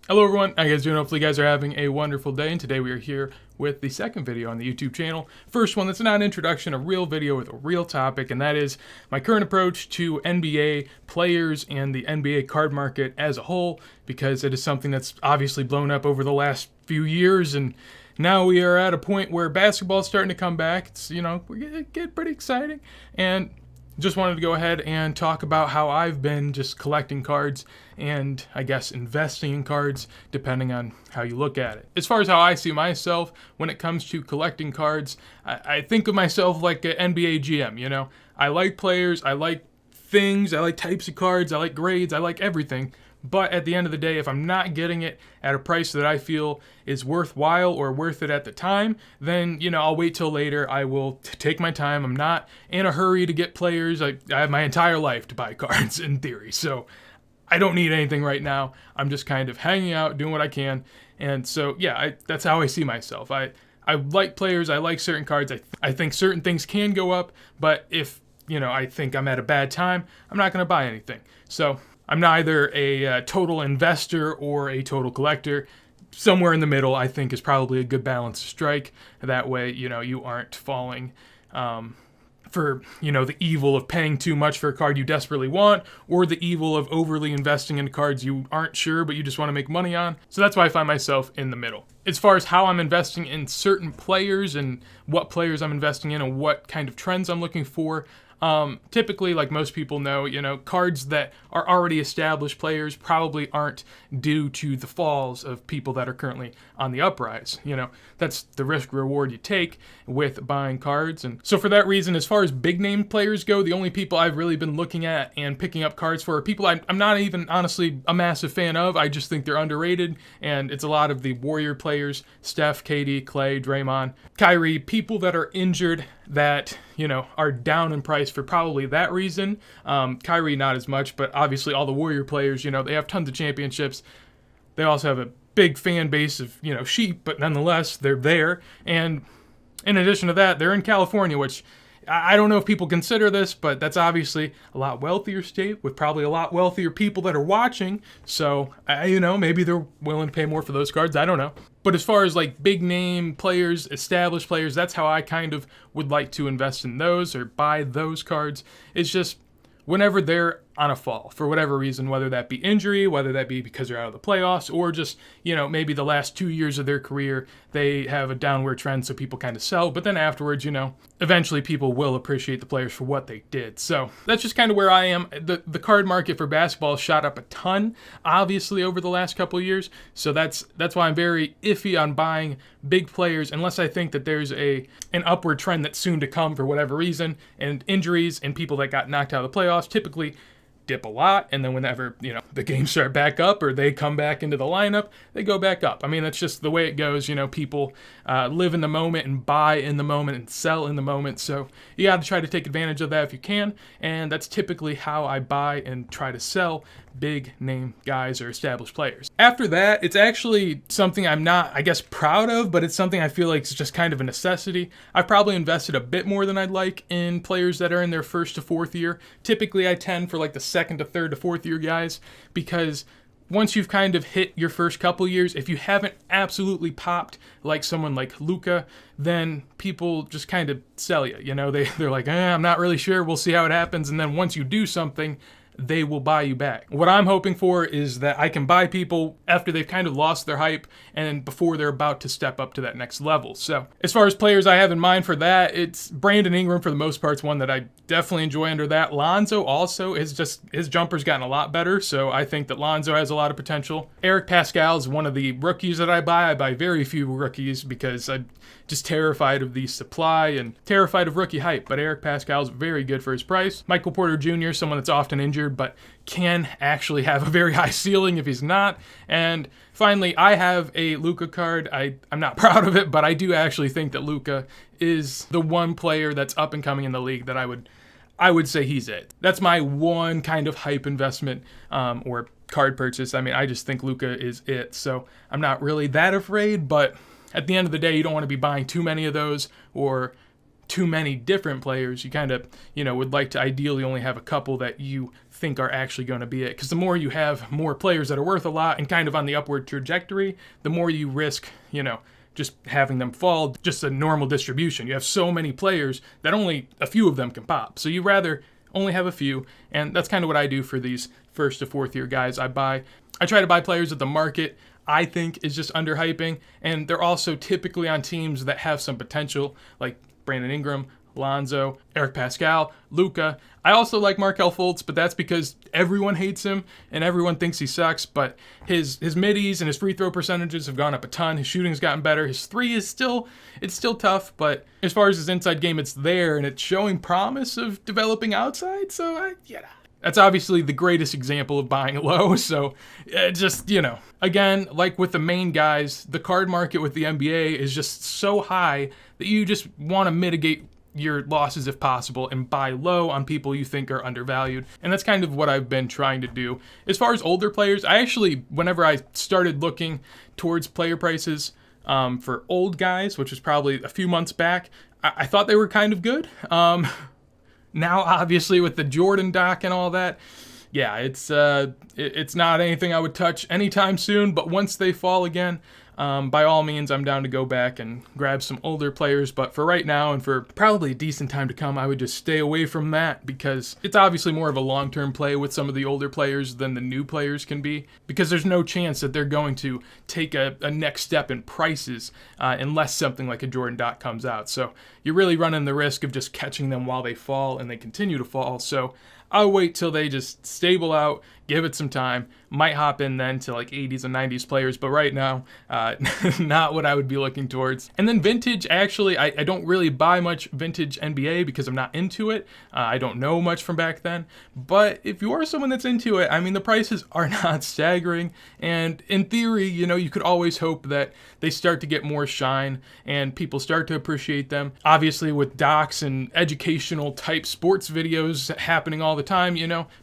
Hello everyone, how you guys doing? Hopefully you guys are having a wonderful day, and today we are here with the second video on the YouTube channel. First one that's not an introduction, a real video with a real topic, and that is my current approach to NBA players and the NBA card market as a whole, because it is something that's obviously blown up over the last few years, and now we are at a point where basketball is starting to come back. It's, we're getting pretty exciting, and just wanted to go ahead and talk about how I've been just collecting cards and I guess investing in cards, depending on how you look at it. As far as how I see myself when it comes to collecting cards, I think of myself like an NBA GM, I like players, I like things, I like types of cards, I like grades, I like everything. But at the end of the day, if I'm not getting it at a price that I feel is worthwhile or worth it at the time, then, I'll wait till later. I will take my time. I'm not in a hurry to get players. I have my entire life to buy cards in theory. So I don't need anything right now. I'm just kind of hanging out, doing what I can. And so, that's how I see myself. I like players. I like certain cards. I think certain things can go up. But if, I think I'm at a bad time, I'm not going to buy anything. So I'm neither a total investor or a total collector. Somewhere in the middle, I think, is probably a good balance to strike. That way, you aren't falling for, the evil of paying too much for a card you desperately want, or the evil of overly investing in cards you aren't sure but you just want to make money on. So that's why I find myself in the middle. As far as how I'm investing in certain players and what players I'm investing in and what kind of trends I'm looking for, typically, like most people know, cards that are already established players probably aren't due to the falls of people that are currently on the uprise. That's the risk reward you take with buying cards. And so for that reason, as far as big name players go, the only people I've really been looking at and picking up cards for are people I'm not even honestly a massive fan of. I just think they're underrated, and it's a lot of the Warrior players: Steph, KD, Clay, Draymond, Kyrie, people that are injured that, are down in price for probably that reason. Kyrie, not as much, but obviously all the Warrior players, they have tons of championships. They also have a big fan base of, sheep, but nonetheless, they're there. And in addition to that, they're in California, which I don't know if people consider this, but that's obviously a lot wealthier state with probably a lot wealthier people that are watching. So, maybe they're willing to pay more for those cards. I don't know. But as far as like big name players, established players, that's how I kind of would like to invest in those or buy those cards. It's just whenever they're on a fall for whatever reason, whether that be injury, whether that be because they're out of the playoffs, or just, maybe the last 2 years of their career, they have a downward trend, so people kind of sell. But then afterwards, eventually people will appreciate the players for what they did. So that's just kind of where I am. The card market for basketball shot up a ton, obviously, over the last couple of years. So that's why I'm very iffy on buying big players, unless I think that there's an upward trend that's soon to come for whatever reason. And injuries and people that got knocked out of the playoffs typically dip a lot, and then whenever the games start back up or they come back into the lineup, they go back up. I mean, that's just the way it goes. People live in the moment and buy in the moment and sell in the moment, so you got to try to take advantage of that if you can, and that's typically how I buy and try to sell big name guys or established players. After that, it's actually something I'm not, I guess, proud of, but it's something I feel like is just kind of a necessity. I've probably invested a bit more than I'd like in players that are in their first to fourth year. Typically, I tend for like the second to third to fourth year guys, because once you've kind of hit your first couple years, if you haven't absolutely popped like someone like Luka, then people just kind of sell you. They're like, I'm not really sure. We'll see how it happens. And then once you do something, they will buy you back. What I'm hoping for is that I can buy people after they've kind of lost their hype and before they're about to step up to that next level. So as far as players I have in mind for that, it's Brandon Ingram for the most part. It's one that I definitely enjoy under that. Lonzo also is just, his jumper's gotten a lot better, so I think that Lonzo has a lot of potential. Eric Pascal is one of the rookies that I buy. I buy very few rookies because I'm just terrified of the supply and terrified of rookie hype, but Eric Pascal is very good for his price. Michael Porter Jr., someone that's often injured, but can actually have a very high ceiling if he's not. And finally, I have a Luka card. I'm not proud of it, but I do actually think that Luka is the one player that's up and coming in the league that I would say he's it. That's my one kind of hype investment or card purchase. I mean, I just think Luka is it. So I'm not really that afraid, but at the end of the day, you don't want to be buying too many of those or too many different players. You kind of, would like to ideally only have a couple that you think are actually going to be it. Because the more you have more players that are worth a lot and kind of on the upward trajectory, the more you risk, just having them fall, just a normal distribution. You have so many players that only a few of them can pop. So you rather only have a few, and that's kind of what I do for these first to fourth year guys. I try to buy players that the market I think is just underhyping, and they're also typically on teams that have some potential, like Brandon Ingram, Lonzo, Eric Pascal, Luka. I also like Markelle Fultz, but that's because everyone hates him and everyone thinks he sucks. But his middies and his free throw percentages have gone up a ton. His shooting's gotten better. His three is still tough, but as far as his inside game, it's there and it's showing promise of developing outside. So that's obviously the greatest example of buying low. So again, like with the main guys, the card market with the NBA is just so high that you just want to mitigate your losses if possible and buy low on people you think are undervalued. And that's kind of what I've been trying to do. As far as older players, whenever I started looking towards player prices for old guys, which was probably a few months back, I thought they were kind of good. Now, obviously, with the Jordan doc and all that, it's not anything I would touch anytime soon. But once they fall again, by all means, I'm down to go back and grab some older players. But for right now and for probably a decent time to come, I would just stay away from that because it's obviously more of a long-term play with some of the older players than the new players can be, because there's no chance that they're going to take a next step in prices unless something like a Jordan Dot comes out. So you're really running the risk of just catching them while they fall, and they continue to fall. So I'll wait till they just stable out, give it some time, might hop in then to like 80s and 90s players, but right now, not what I would be looking towards. And then vintage, actually, I don't really buy much vintage NBA because I'm not into it. I don't know much from back then, but if you are someone that's into it, I mean, the prices are not staggering, and in theory, you could always hope that they start to get more shine and people start to appreciate them. Obviously, with docs and educational type sports videos happening all the time,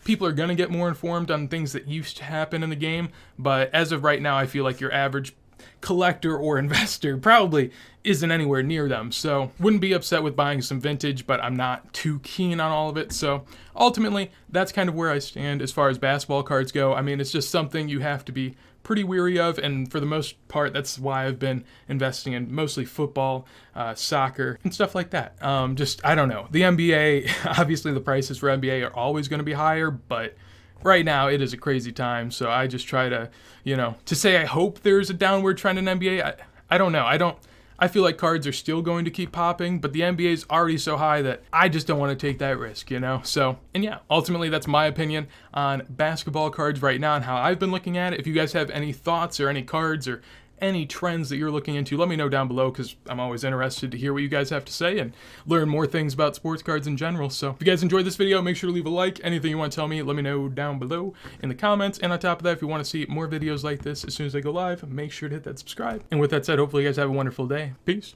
people are going to get more informed on things that used to happen in the game. But as of right now, I feel like your average collector or investor probably isn't anywhere near them. So wouldn't be upset with buying some vintage, but I'm not too keen on all of it. So ultimately, that's kind of where I stand as far as basketball cards go. I mean, it's just something you have to be pretty weary of, and for the most part, that's why I've been investing in mostly football, soccer, and stuff like that. I don't know. The NBA, obviously the prices for NBA are always going to be higher, but right now it is a crazy time, so I just try to, to say I hope there's a downward trend in NBA, I don't know. I feel like cards are still going to keep popping, but the NBA is already so high that I just don't want to take that risk, So, and ultimately that's my opinion on basketball cards right now and how I've been looking at it. If you guys have any thoughts or any cards or any trends that you're looking into, let me know down below, because I'm always interested to hear what you guys have to say and learn more things about sports cards in general. So if you guys enjoyed this video, make sure to leave a like. Anything you want to tell me, let me know down below in the comments. And on top of that, if you want to see more videos like this as soon as they go live, make sure to hit that subscribe. And with that said, hopefully you guys have a wonderful day. Peace.